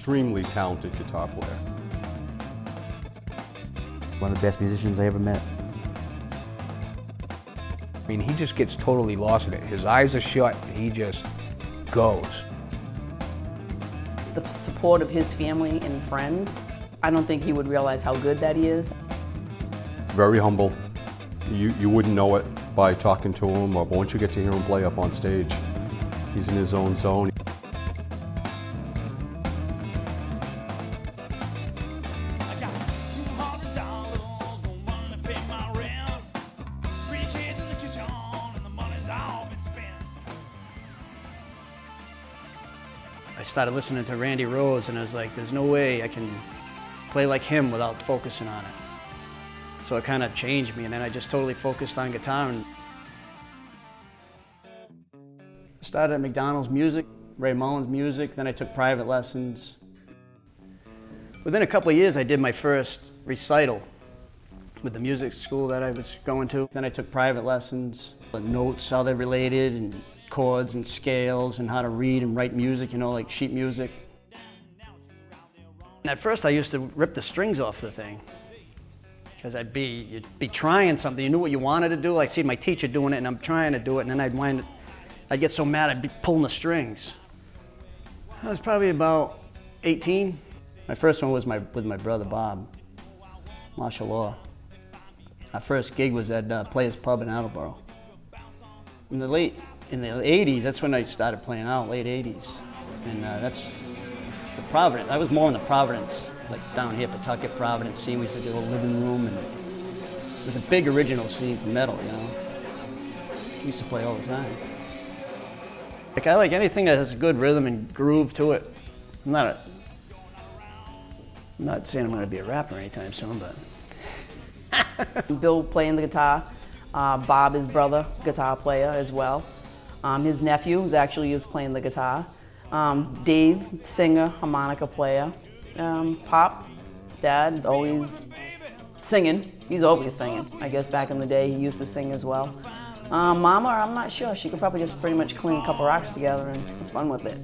extremely talented guitar player. One of the best musicians I ever met. I mean, he just gets totally lost in it. His eyes are shut, and he just goes. The support of his family and friends, I don't think he would realize how good that he is. Very humble. You wouldn't know it by talking to him, or once you get to hear him play up on stage, he's in his own zone. I started listening to Randy Rhoads, and I was like, there's no way I can play like him without focusing on it. So it kind of changed me, and then I just totally focused on guitar. And I started at McDonald's music, Ray Mullins music, then I took private lessons. Within a couple of years, I did my first recital with the music school that I was going to. Then I took private lessons, the notes, how they're related, and chords and scales, and how to read and write music, you know, like sheet music. And at first I used to rip the strings off the thing, because you'd be trying something, you knew what you wanted to do. I see my teacher doing it and I'm trying to do it, and then I'd get so mad I'd be pulling the strings. I was probably about 18. My first one was with my brother Bob, martial law. Our first gig was at Players Pub in Attleboro. In the 80s, that's when I started playing out, late 80s. And that's the Providence. I was more in the Providence, like down here, Pawtucket, Providence scene. We used to do a living room, and it was a big original scene for metal, you know. We used to play all the time. Like, I like anything that has a good rhythm and groove to it. I'm not saying I'm gonna be a rapper anytime soon, but. Bill playing the guitar, Bob, his brother, guitar player as well. His nephew was playing the guitar. Dave, singer, harmonica player. Pop, Dad, always singing. He's always singing. I guess back in the day he used to sing as well. Mama, I'm not sure. She could probably just pretty much clean a couple rocks together and have fun with it.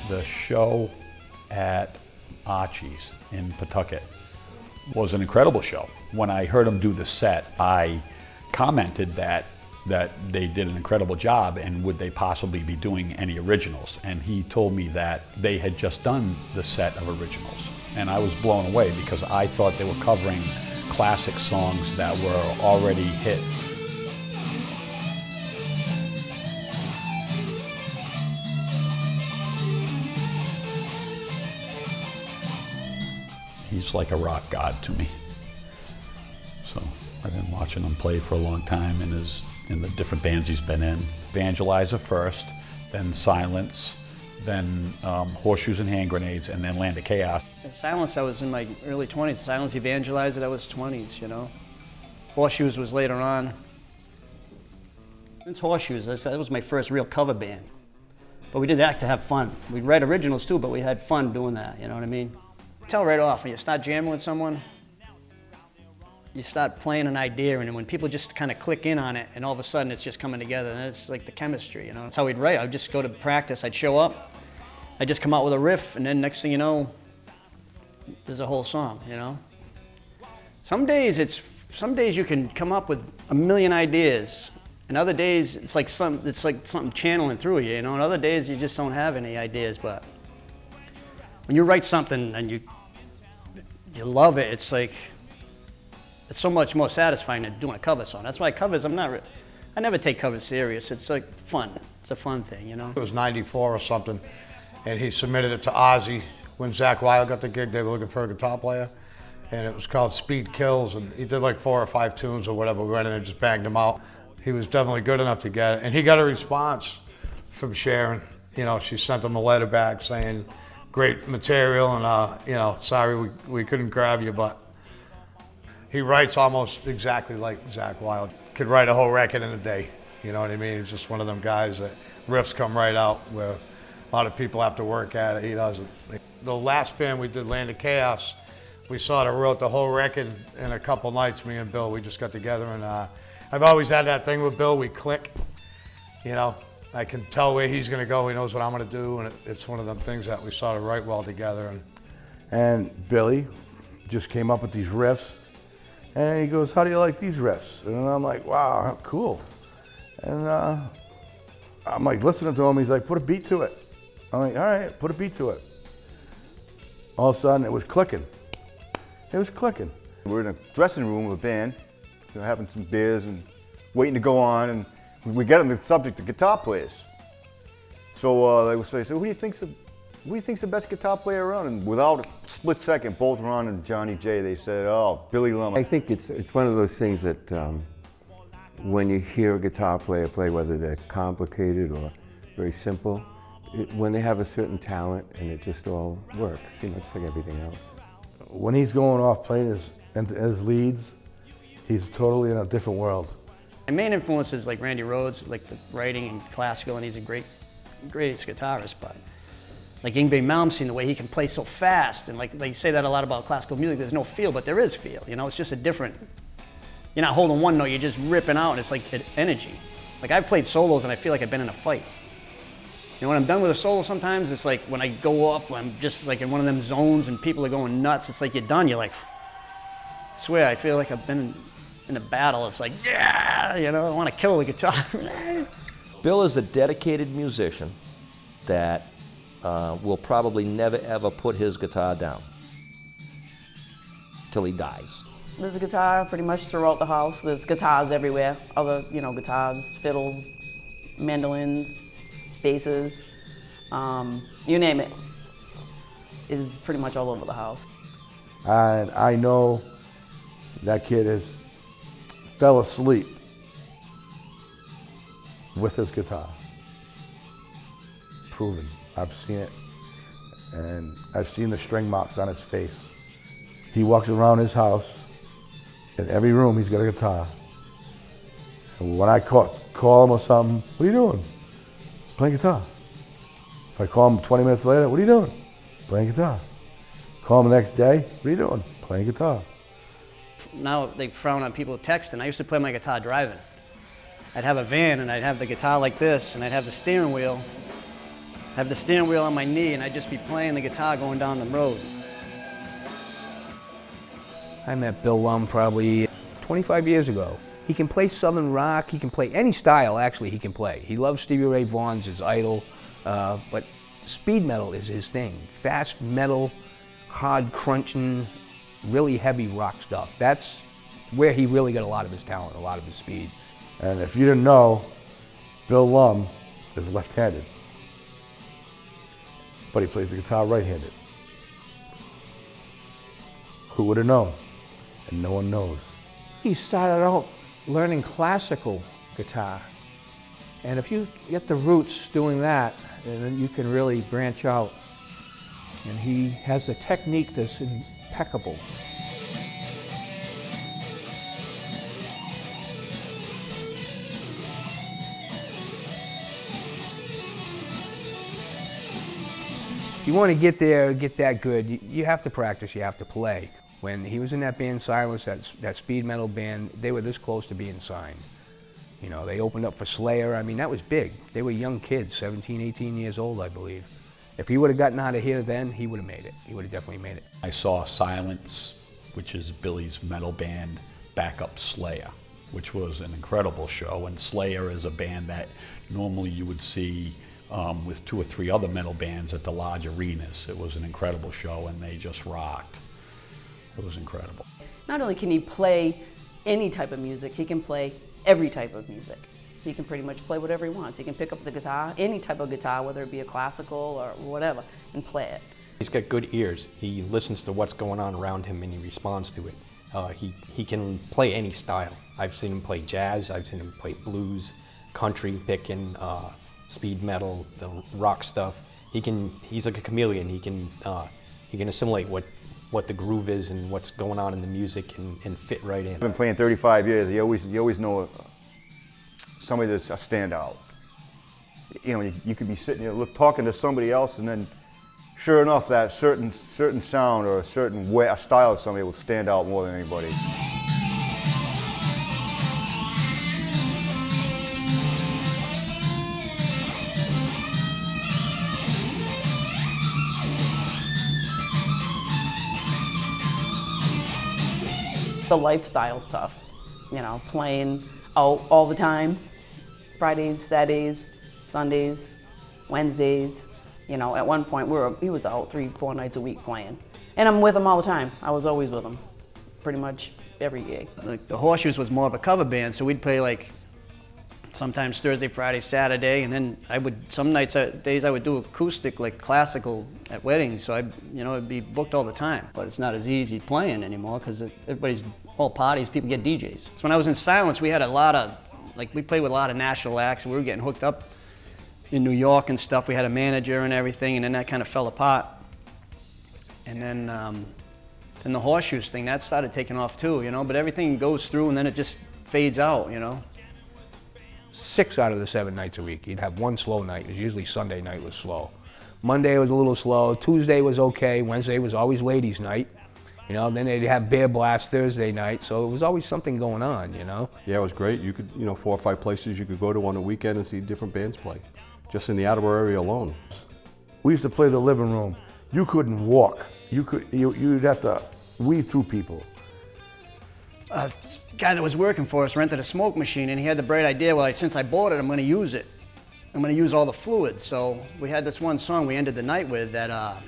The show at Archie's in Pawtucket was an incredible show. When I heard him do the set, I commented that they did an incredible job, and would they possibly be doing any originals? And he told me that they had just done the set of originals. And I was blown away, because I thought they were covering classic songs that were already hits. He's like a rock god to me. So I've been watching him play for a long time in the different bands he's been in. Evangelizer first, then Silence, then Horseshoes and Hand Grenades, and then Land of Chaos. In Silence, I was in my early 20s. Silence, Evangelizer, I was 20s, you know. Horseshoes was later on. Since Horseshoes, that was my first real cover band. But we did that to have fun. We'd write originals too, but we had fun doing that, you know what I mean? Tell right off, when you start jamming with someone, you start playing an idea, and when people just kind of click in on it, and all of a sudden it's just coming together, and it's like the chemistry, you know? That's how we'd write. I'd just go to practice, I'd show up, I'd just come out with a riff, and then next thing you know, there's a whole song, you know? Some days you can come up with a million ideas, and other days it's like something channeling through you, you know? And other days you just don't have any ideas, but when you write something and you love it, it's so much more satisfying than doing a cover song. That's why covers, I never take covers serious. It's like fun. It's a fun thing, you know? It was 94 or something, and he submitted it to Ozzy. When Zakk Wylde got the gig, they were looking for a guitar player, and it was called Speed Kills, and he did like 4 or 5 tunes or whatever. We went in and just banged them out. He was definitely good enough to get it, and he got a response from Sharon. You know, she sent him a letter back saying, great material, and you know, sorry we couldn't grab you, but he writes almost exactly like Zakk Wylde. Could write a whole record in a day, you know what I mean? He's just one of them guys that riffs come right out, where a lot of people have to work at it, he doesn't. The last band we did, Land of Chaos, We sort of wrote the whole record in a couple nights, me and Bill. We just got together, and I've always had that thing with Bill. We click, you know. I can tell where he's going to go. He knows what I'm going to do, and it's one of them things that we sort of write well together. And Billy just came up with these riffs, and he goes, "How do you like these riffs?" And I'm like, "Wow, cool." And I'm like listening to him. He's like, "Put a beat to it." I'm like, "All right, put a beat to it." All of a sudden, it was clicking. It was clicking. We're in a dressing room with a band, you know, having some beers and waiting to go on, and we get on the subject of guitar players. So they would say, "So who do you think's the best guitar player around?" And without a split second, both Ron and Johnny J, they said, "Oh, Billy Lumb." I think it's one of those things that when you hear a guitar player play, whether they're complicated or very simple, when they have a certain talent and it just all works, you know, it's like everything else. When he's going off playing his leads, he's totally in a different world. My main influence is like Randy Rhoads, like the writing and classical, and he's a greatest guitarist, but like Yngwie Malmsteen, the way he can play so fast, and like they say that a lot about classical music, there's no feel, but there is feel, you know, it's just a different, you're not holding one note, you're just ripping out, and it's like energy. Like I've played solos and I feel like I've been in a fight. You know, when I'm done with a solo sometimes, it's like when I go off, I'm just like in one of them zones and people are going nuts, it's like you're done, you're like, I swear, I feel like I've been in a battle. It's like, yeah, you know, I want to kill the guitar. Bill is a dedicated musician that will probably never ever put his guitar down till he dies. There's a guitar pretty much throughout the house. There's guitars everywhere. Other, you know, guitars, fiddles, mandolins, basses, you name it, is pretty much all over the house. And I know that kid fell asleep with his guitar. Proven. I've seen it. And I've seen the string marks on his face. He walks around his house. In every room, he's got a guitar. And when I call him or something, "What are you doing?" "Playing guitar." If I call him 20 minutes later, "What are you doing?" "Playing guitar." Call him the next day, "What are you doing?" "Playing guitar." Now they frown on people texting. I used to play my guitar driving. I'd have a van and I'd have the guitar like this, and I'd have the steering wheel. Have the steering wheel on my knee, and I'd just be playing the guitar going down the road. I met Bill Lumb probably 25 years ago. He can play Southern rock, he can play any style actually he can play. He loves Stevie Ray Vaughan's his idol, but speed metal is his thing. Fast metal, hard crunching, really heavy rock stuff. That's where he really got a lot of his talent, a lot of his speed. And if you didn't know, Bill Lumb is left-handed, but he plays the guitar right-handed. Who would have known? And no one knows. He started out learning classical guitar. And if you get the roots doing that, then you can really branch out. And he has a technique that's impeccable. If you want to get there, get that good, you have to practice, you have to play. When he was in that band Silence, that speed metal band, they were this close to being signed. You know, they opened up for Slayer. I mean, that was big. They were young kids, 17, 18 years old, I believe. If he would have gotten out of here then, he would have made it. He would have definitely made it. I saw Silence, which is Billy's metal band, back up Slayer, which was an incredible show. And Slayer is a band that normally you would see with 2 or 3 other metal bands at the large arenas. It was an incredible show, and they just rocked. It was incredible. Not only can he play any type of music, he can play every type of music. He can pretty much play whatever he wants. He can pick up the guitar, any type of guitar, whether it be a classical or whatever, and play it. He's got good ears. He listens to what's going on around him and he responds to it. He can play any style. I've seen him play jazz, I've seen him play blues, country, picking, speed metal, the rock stuff. He's like a chameleon. He can assimilate what the groove is and what's going on in the music and fit right in. I've been playing 35 years. You always know somebody that's a standout. You know, you could be sitting there talking to somebody else, and then sure enough, that certain sound or a certain way, a style of somebody will stand out more than anybody. The lifestyle's tough, you know, playing out all the time, Fridays, Saturdays, Sundays, Wednesdays. You know, at one point he was out 3-4 nights a week playing. And I'm with him all the time. I was always with him, pretty much every gig. Like the Horseshoes was more of a cover band, so we'd play like sometimes Thursday, Friday, Saturday, and then some days I would do acoustic, like classical at weddings, so it'd be booked all the time. But it's not as easy playing anymore because everybody's all parties, people get DJs. So when I was in Silence, we had we played with a lot of national acts, and we were getting hooked up in New York and stuff. We had a manager and everything, and then that kind of fell apart. And then the Horseshoes thing, that started taking off too, you know, but everything goes through and then it just fades out, you know. 6 out of the 7 nights a week, you'd have one slow night. It was usually Sunday night was slow. Monday was a little slow. Tuesday was okay. Wednesday was always ladies' night. You know, then they'd have Bear Blast Thursday night, so it was always something going on, you know. Yeah, it was great. You could, 4 or 5 places you could go to on a weekend and see different bands play, just in the Attleboro area alone. We used to play the living room. You couldn't walk. You'd have to weave through people. A guy that was working for us rented a smoke machine, and he had the bright idea, well, since I bought it, I'm going to use it. I'm going to use all the fluids. So we had this one song we ended the night with that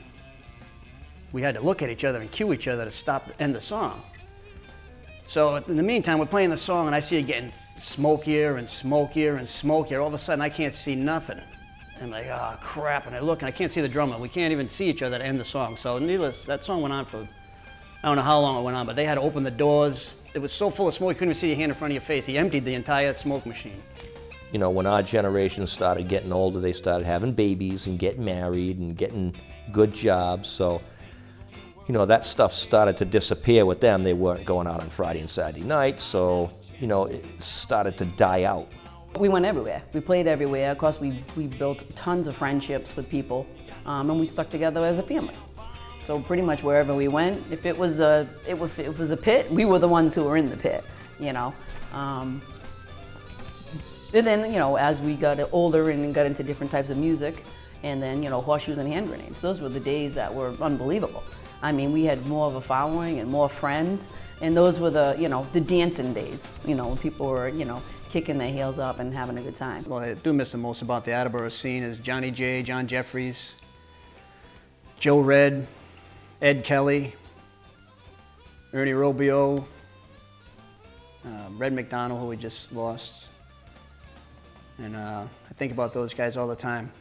we had to look at each other and cue each other to end the song. So in the meantime, we're playing the song, and I see it getting smokier and smokier and smokier. All of a sudden, I can't see nothing. I'm like, oh, crap, and I look, and I can't see the drummer. We can't even see each other to end the song. So needless, that song went on for, I don't know how long it went on, but they had to open the doors. It was so full of smoke, you couldn't even see your hand in front of your face. He emptied the entire smoke machine. You know, when our generation started getting older, they started having babies and getting married and getting good jobs. So, you know, that stuff started to disappear with them. They weren't going out on Friday and Saturday nights, so, you know, it started to die out. We went everywhere. We played everywhere. Of course, we built tons of friendships with people, and we stuck together as a family. So pretty much wherever we went, if it was a pit, we were the ones who were in the pit, you know. And then, you know, as we got older and got into different types of music, and then, you know, Horseshoes and Hand Grenades, those were the days that were unbelievable. I mean, we had more of a following and more friends, and those were the, you know, the dancing days, you know, when people were, you know, kicking their heels up and having a good time. Well, I do miss the most about the Attleboro scene is Johnny J, John Jeffries, Joe Red, Ed Kelly, Ernie Robio, Red McDonald, who we just lost. And I think about those guys all the time.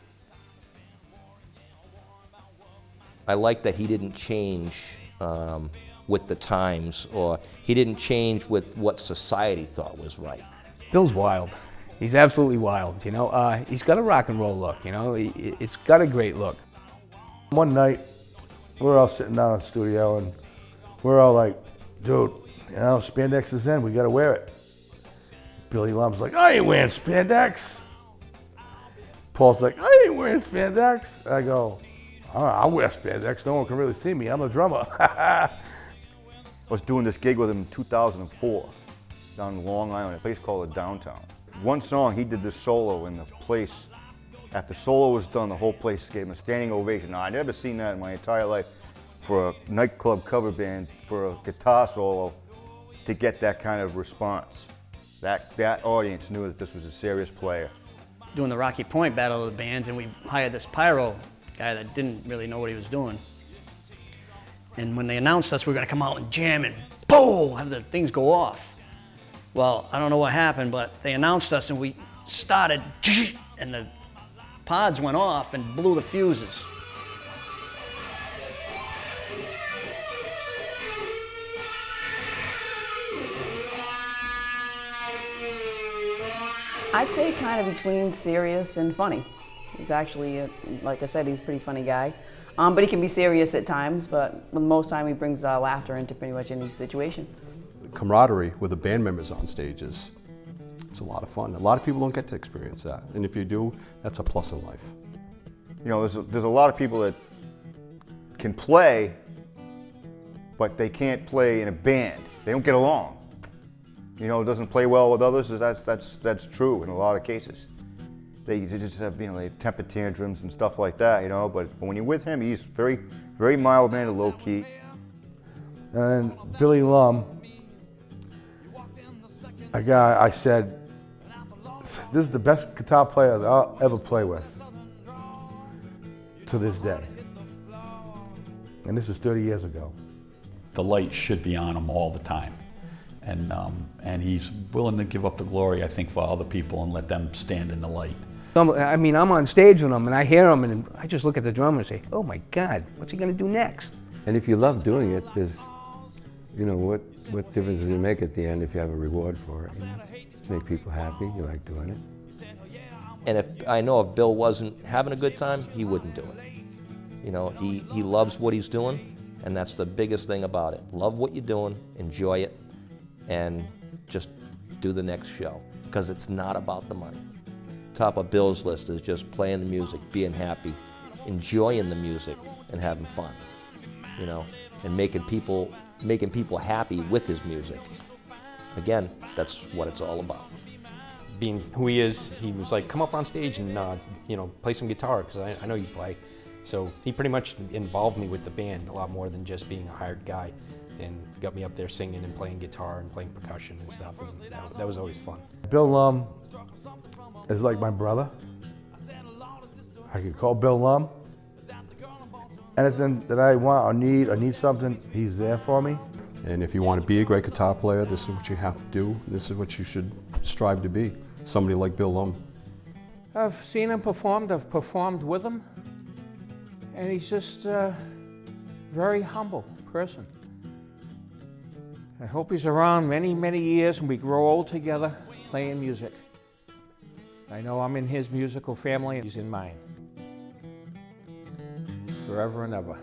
I like that he didn't change with the times, or he didn't change with what society thought was right. Bill's wild. He's absolutely wild, you know. He's got a rock and roll look, you know. It's got a great look. One night, we're all sitting down in the studio, and we're all like, dude, you know, spandex is in, we gotta wear it. Billy Lumb's like, I ain't wearing spandex. Paul's like, I ain't wearing spandex. I go, I'll wear spandex, no one can really see me, I'm the drummer. I was doing this gig with him in 2004 down in Long Island, a place called the Downtown. One song, he did this solo in the place. After solo was done, the whole place gave him a standing ovation. Now, I'd never seen that in my entire life for a nightclub cover band, for a guitar solo, to get that kind of response. That audience knew that this was a serious player. Doing the Rocky Point Battle of the Bands, and we hired this pyro guy that didn't really know what he was doing. And when they announced us we were going to come out and jam and boom, have the things go off. Well, I don't know what happened, but they announced us and we started, and the pods went off and blew the fuses. I'd say kind of between serious and funny. He's actually, like I said, he's a pretty funny guy. But he can be serious at times, but most time he brings laughter into pretty much any situation. Camaraderie with the band members on stage it's a lot of fun. A lot of people don't get to experience that, and if you do, that's a plus in life. You know, there's a lot of people that can play, but they can't play in a band. They don't get along. You know, doesn't play well with others. That's true in a lot of cases. They just have, you know, like temper tantrums and stuff like that, you know. But when you're with him, he's very mild-mannered, low-key. And Billy Lumb, a guy I said, this is the best guitar player that I'll ever play with, to this day. And this is 30 years ago. The light should be on him all the time. And he's willing to give up the glory, I think, for other people and let them stand in the light. I mean, I'm on stage with him and I hear him and I just look at the drummer and say, oh my God, what's he gonna do next? And if you love doing it, there's, you know, what difference does it make at the end if you have a reward for it? You know? Make people happy, you like doing it. And I know if Bill wasn't having a good time, he wouldn't do it. You know, he loves what he's doing, and that's the biggest thing about it. Love what you're doing, enjoy it, and just do the next show, because it's not about the money. Top of Bill's list is just playing the music, being happy, enjoying the music, and having fun, you know, and making people happy with his music. Again, that's what it's all about. Being who he is, he was like, come up on stage and you know, play some guitar, because I know you play. So he pretty much involved me with the band a lot more than just being a hired guy, and got me up there singing and playing guitar and playing percussion and stuff, and that was always fun. Bill Lumb is like my brother. I could call Bill Lumb. Anything that I want or need something, he's there for me. And if you want to be a great guitar player, this is what you have to do. This is what you should strive to be. Somebody like Bill Lumb. I've seen him perform, I've performed with him, and he's just a very humble person. I hope he's around many, many years and we grow old together playing music. I know I'm in his musical family and he's in mine. Forever and ever.